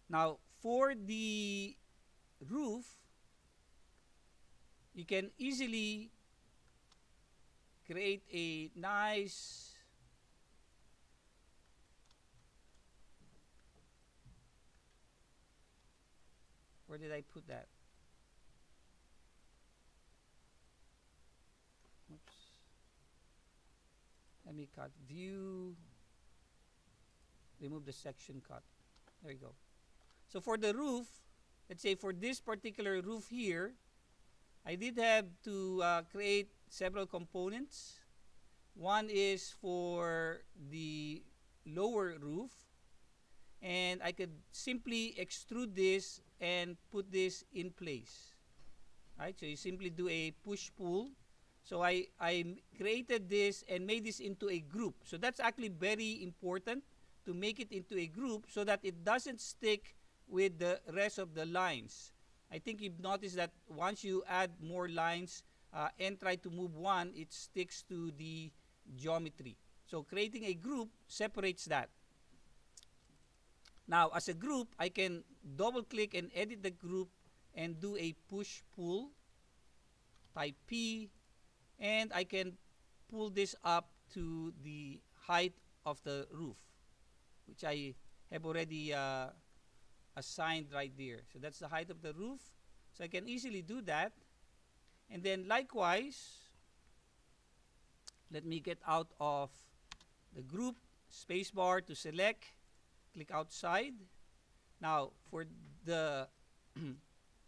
Now, for the roof, you can easily create a nice, where did I put that? Oops. Let me cut view, remove the section cut. There you go. So for the roof, let's say for this particular roof here, I did have to create several components. One is for the lower roof, and I could simply extrude this and put this in place. Right? So you simply do a push-pull. So I created this and made this into a group. So that's actually very important, to make it into a group so that it doesn't stick with the rest of the lines. I think you've noticed that once you add more lines and try to move one, it sticks to the geometry. So creating a group separates that. Now, as a group, I can double click and edit the group and do a push pull, type P, and I can pull this up to the height of the roof, which I have already assigned right there. So that's the height of the roof. So I can easily do that. And then likewise, let me get out of the group, spacebar to select, click outside. Now, for the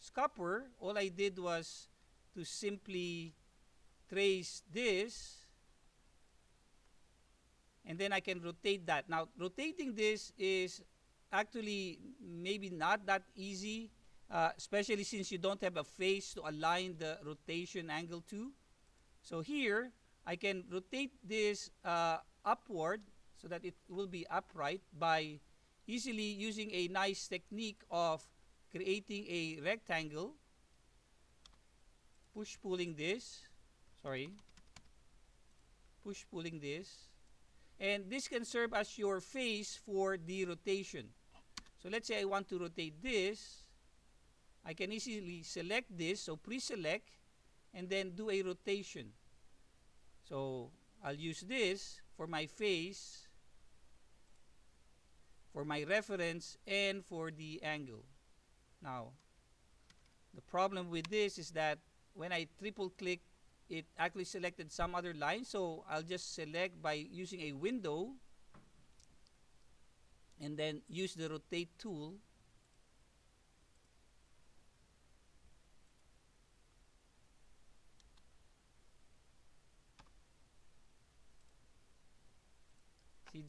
scupper, all I did was to simply trace this, and then I can rotate that. Now, rotating this is actually maybe not that easy, especially since you don't have a face to align the rotation angle to. So here, I can rotate this upward so that it will be upright by easily using a nice technique of creating a rectangle, push pulling this, push pulling this, and this can serve as your face for the rotation. So let's say I want to rotate this, I can easily select this, so pre-select, and then do a rotation. So I'll use this for my face, for my reference, and for the angle. Now, the problem with this is that when I triple click, it actually selected some other line. So I'll just select by using a window and then use the rotate tool. See,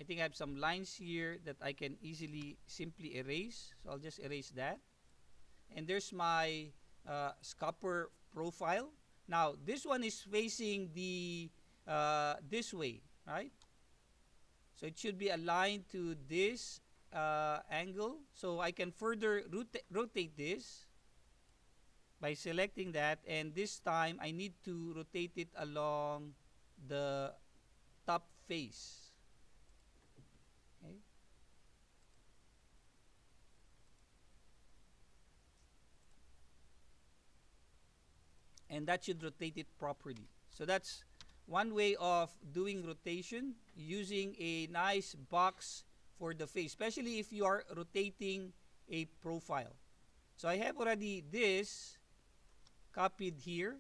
I think I have some lines here that I can easily simply erase. So I'll just erase that. And there's my scupper profile. Now, this one is facing the this way, right? So it should be aligned to this angle. So I can further rotate this by selecting that, and this time I need to rotate it along the top face. Okay. And that should rotate it properly. So that's one way of doing rotation, using a nice box for the face, especially if you are rotating a profile. So I have already this copied here,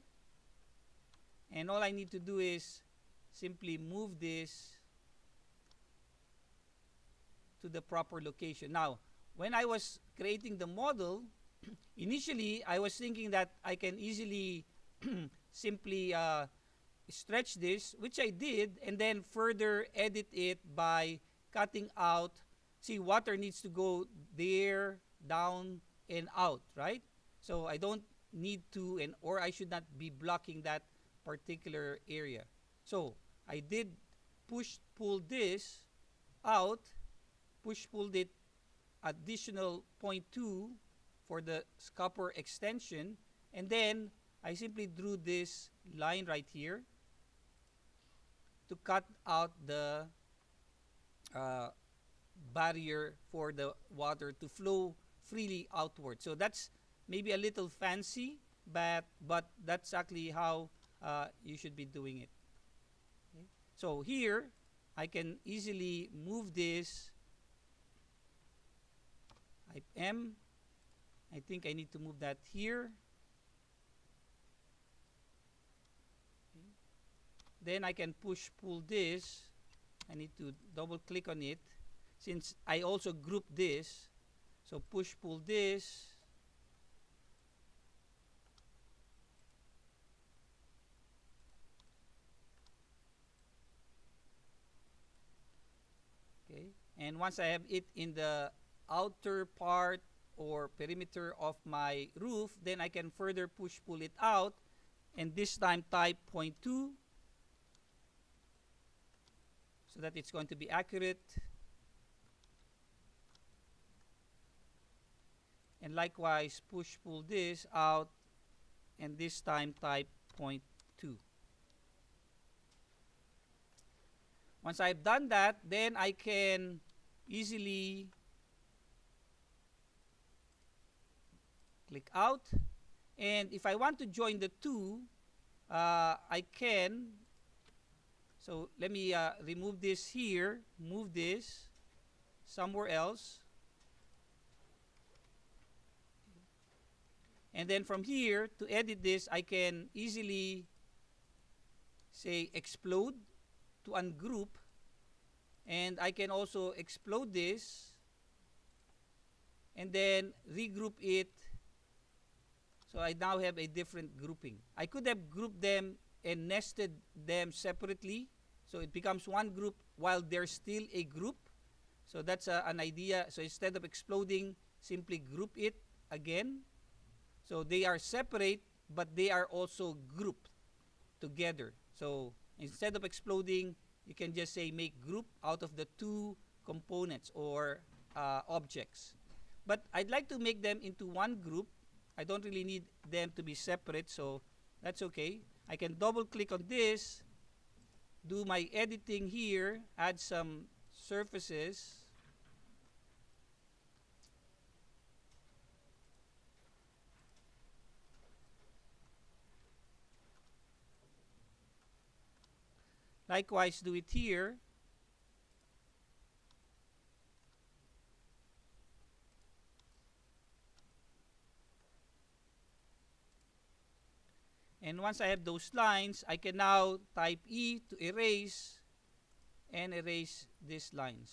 and all I need to do is simply move this to the proper location. Now, when I was creating the model, initially I was thinking that I can easily simply stretch this, which I did, and then further edit it by cutting out. See, water needs to go there, down, and out, right? So I don't need to, and or I should not be blocking that particular area. So I did push pull this out, push pulled it additional 0.2 for the scupper extension, and then I simply drew this line right here to cut out uh, barrier for the water to flow freely outward. So that's maybe a little fancy, but that's actually how you should be doing it. Okay. So here I can easily move this type M. I think I need to move that here. Okay. Then I can push pull this. I need to double click on it since I also group this. So push pull this. Okay. And once I have it in the outer part or perimeter of my roof, then I can further push pull it out, and this time type 0.2 so that it's going to be accurate. And likewise push pull this out, and this time type 0.2. Once I've done that, then I can easily click out, and if I want to join the two, I can. So let me remove this here, move this somewhere else, and then from here to edit this I can easily say explode to ungroup, and I can also explode this and then regroup it. So I now have a different grouping. I could have grouped them and nested them separately, so it becomes one group while there's still a group. So that's an idea. So instead of exploding, simply group it again. So they are separate, but they are also grouped together. So instead of exploding, you can just say make group out of the two components or objects. But I'd like to make them into one group. I don't really need them to be separate, so that's okay. I can double click on this, do my editing here, add some surfaces. Likewise, do it here. And once I have those lines, I can now type E to erase and erase these lines.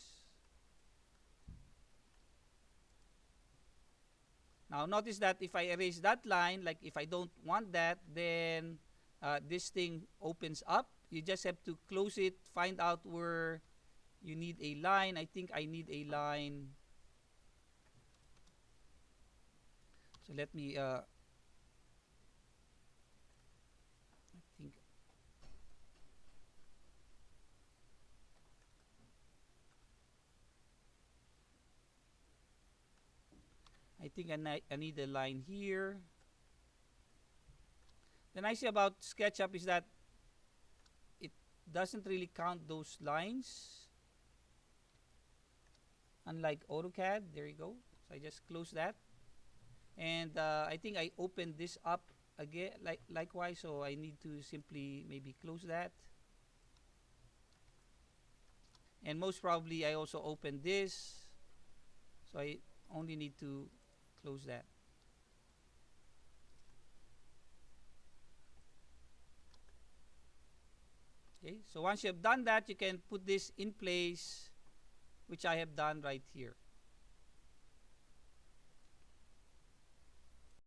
Now notice that if I erase that line, like if I don't want that, then this thing opens up. You just have to close it, find out where you need a line. I think I need a line. So let me I think I need a line here. The nice thing about SketchUp is that it doesn't really count those lines. Unlike AutoCAD, there you go. So I just close that. And I think I opened this up again, likewise, so I need to simply maybe close that. And most probably I also opened this, so I only need to close that. Okay, so once you have done that, you can put this in place, which I have done right here.